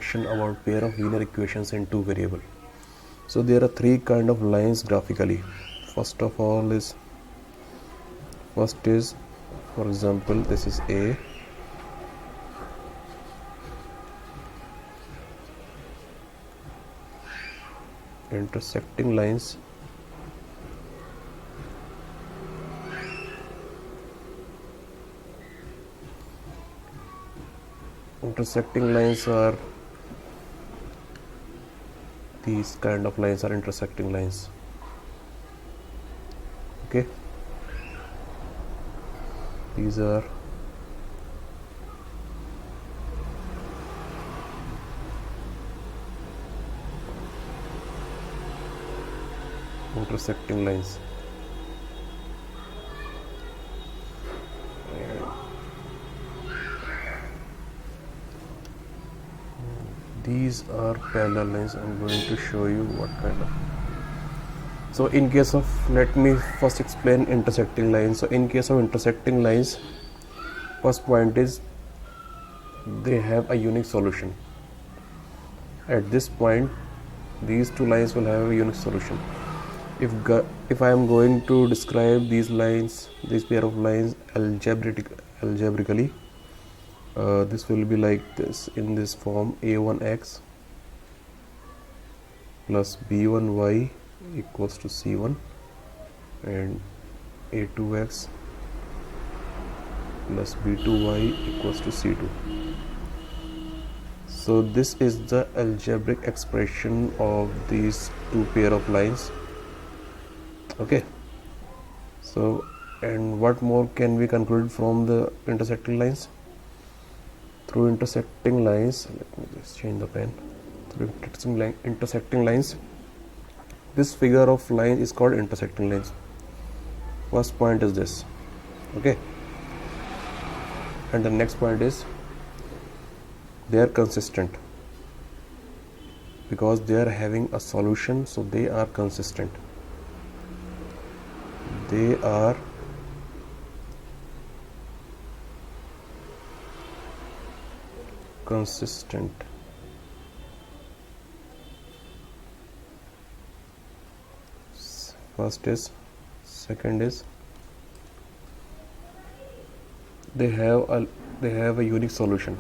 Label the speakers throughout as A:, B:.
A: expression about pair of linear equations in two variable. So there are three kind of lines graphically. First is, for example, this is A, intersecting lines are these kind of lines are intersecting lines. Okay, these are intersecting lines. These are parallel lines. I'm going to show you what kind of. So in case of, let me first explain intersecting lines. So in case of intersecting lines, first point is they have a unique solution. At this point, these two lines will have a unique solution. If I am going to describe these lines, this pair of lines algebraically, this will be like this, in this form: a1x plus b1y equals to c1, and a2x plus b2y equals to c2. So this is the algebraic expression of these two pair of lines. Okay, so, and what more can we conclude from the intersecting lines? Through intersecting lines, let me just change the pen. Through intersecting lines, this figure of line is called intersecting lines. First point is this. Okay, and the next point is they are consistent because they are having a solution, so they are consistent. They are consistent. First is, second is, they have a unique solution.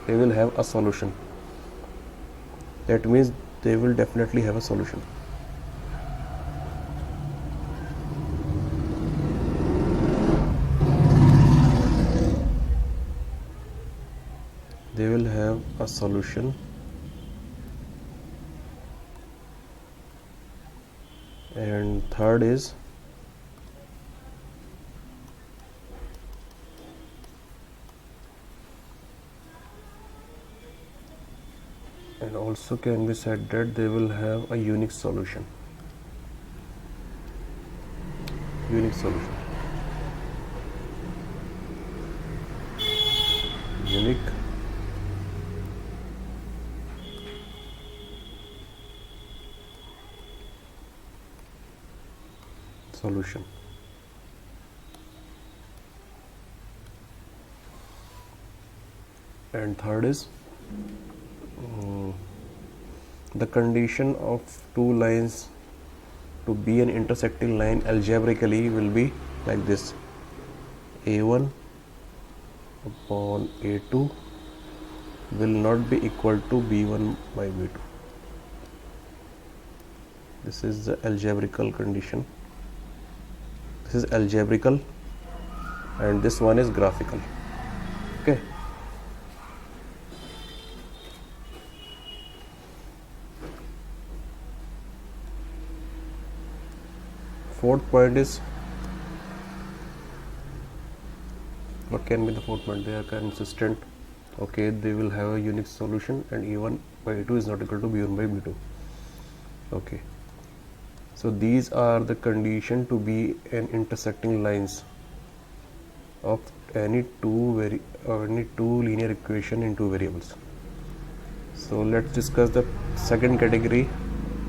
A: They will have a solution. That means they will definitely have a solution. They will have a solution. And third is, and also can be said that they will have a unique solution. Unique solution. Unique solution. And third is, the condition of two lines to be an intersecting line algebraically will be like this: a1 upon a2 will not be equal to b1 by b2. This is the algebraical condition. This is algebraical and this one is graphical. Okay. Fourth point is, what can be the fourth point? They are consistent. Okay, they will have a unique solution, and a1 by a2 is not equal to b1 by b2. Okay, so these are the condition to be an intersecting lines of any two linear equation in two variables. So let's discuss the second category.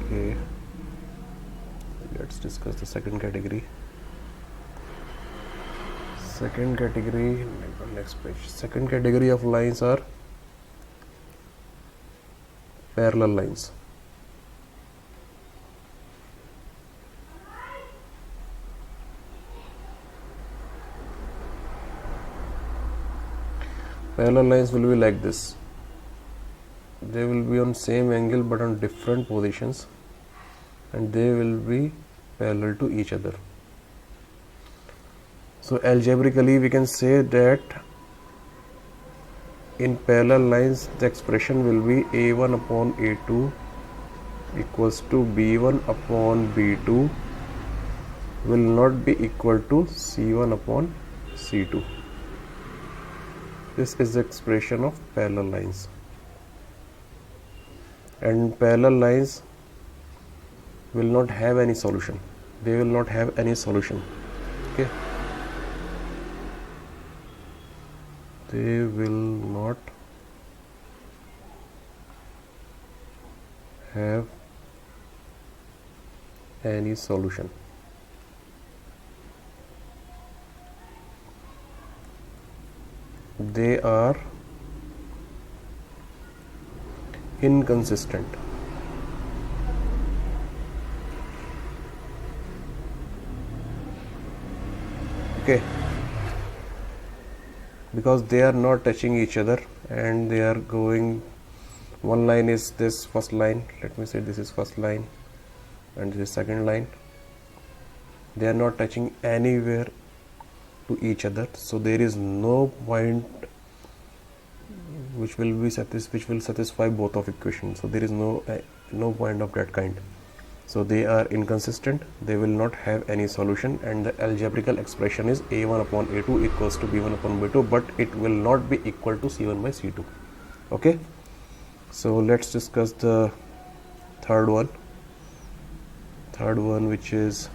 A: Okay, let's discuss the second category. Next page. Second category of lines are parallel lines. Parallel lines will be like this. They will be on same angle but on different positions, and they will be parallel to each other. So algebraically we can say that in parallel lines the expression will be a1 upon a2 equals to b1 upon b2 will not be equal to c1 upon c2. This is the expression of parallel lines. And parallel lines will not have any solution. They will not have any solution. Okay. They will not have any solution. They are inconsistent. Okay, because they are not touching each other and they are going, one line is this first line, let me say this is first line and this is second line. They are not touching anywhere to each other, so there is no point which will satisfy both of equations. So there is no point of that kind. So they are inconsistent, they will not have any solution, and the algebraical expression is a1 upon a2 equals to b1 upon b2, but it will not be equal to c1 by c2. Okay, so let's discuss the third one, which is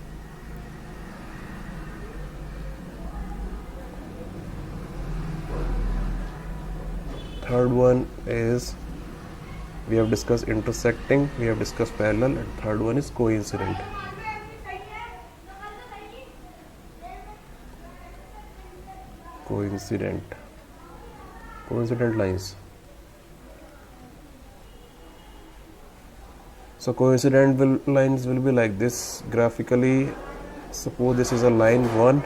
A: we have discussed intersecting, we have discussed parallel, and third one is coincident. Coincident lines. So coincident lines will be like this graphically. Suppose this is a line 1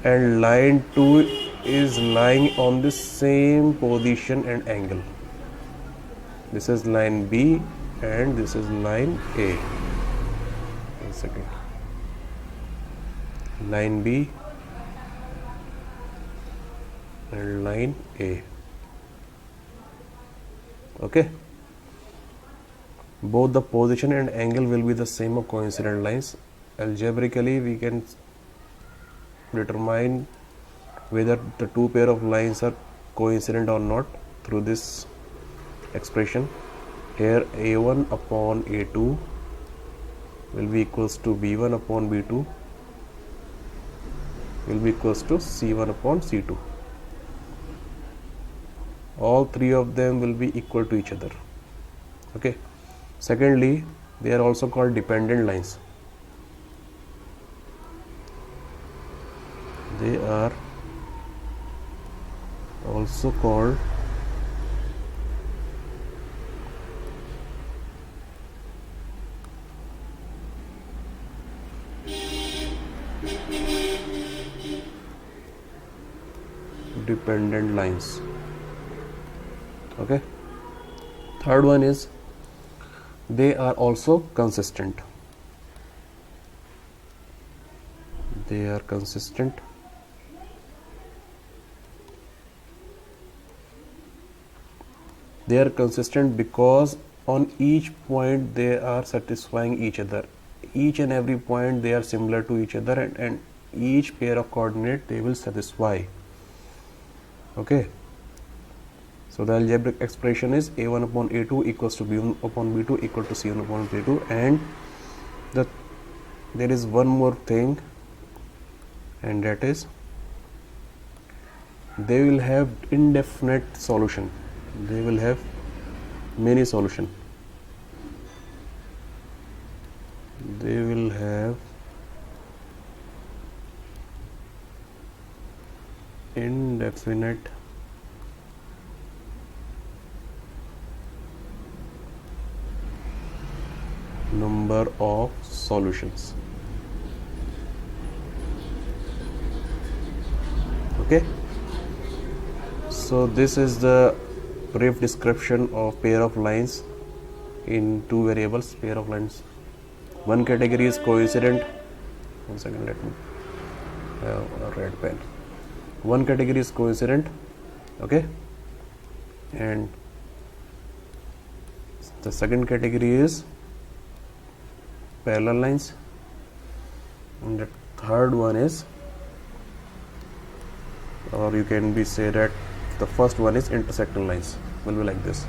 A: and line 2 is lying on the same position and angle. This is line B and this is line A. One second. Line B and line A. Okay. Both the position and angle will be the same of coincident lines. Algebraically, we can determine whether the two pair of lines are coincident or not through this expression. Here a1 upon a2 will be equals to b1 upon b2 will be equals to c1 upon c2. All three of them will be equal to each other. Okay. Secondly, they are also called dependent lines. They are also called dependent lines. Okay. Third one is they are also consistent. They are consistent. They are consistent because on each point they are satisfying each other. Each and every point they are similar to each other, and each pair of coordinate they will satisfy. Okay. So the algebraic expression is a1 upon a2 equals to b1 upon b2 equal to c1 upon b2, and there is one more thing, and that is they will have indefinite solution. They will have many solution. They will have indefinite number of solutions. Okay, so this is the brief description of pair of lines in two variables. Pair of lines, one category is coincident. One second, let me have a red pen. One category is coincident, okay, and the second category is parallel lines, and the third one is, or you can be say that the first one is intersecting lines, will be like this.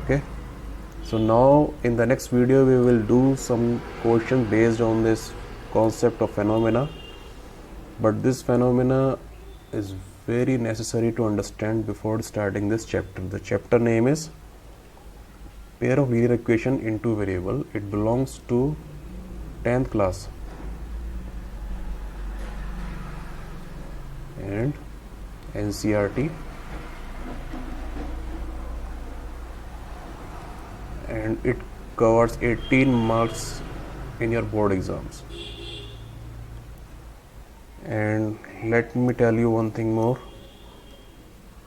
A: Okay, so now in the next video we will do some questions based on this concept of phenomena, but this phenomena is very necessary to understand before starting this chapter. The chapter name is pair of linear equation in two variable. It belongs to 10th class and NCERT, and it covers 18 marks in your board exams. And let me tell you one thing more.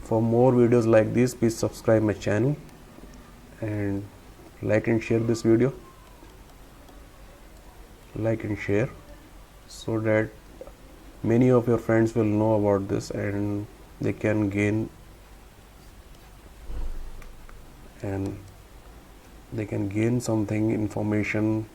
A: For more videos like this, please subscribe my channel and like and share this video. Like and share so that many of your friends will know about this and they can gain something information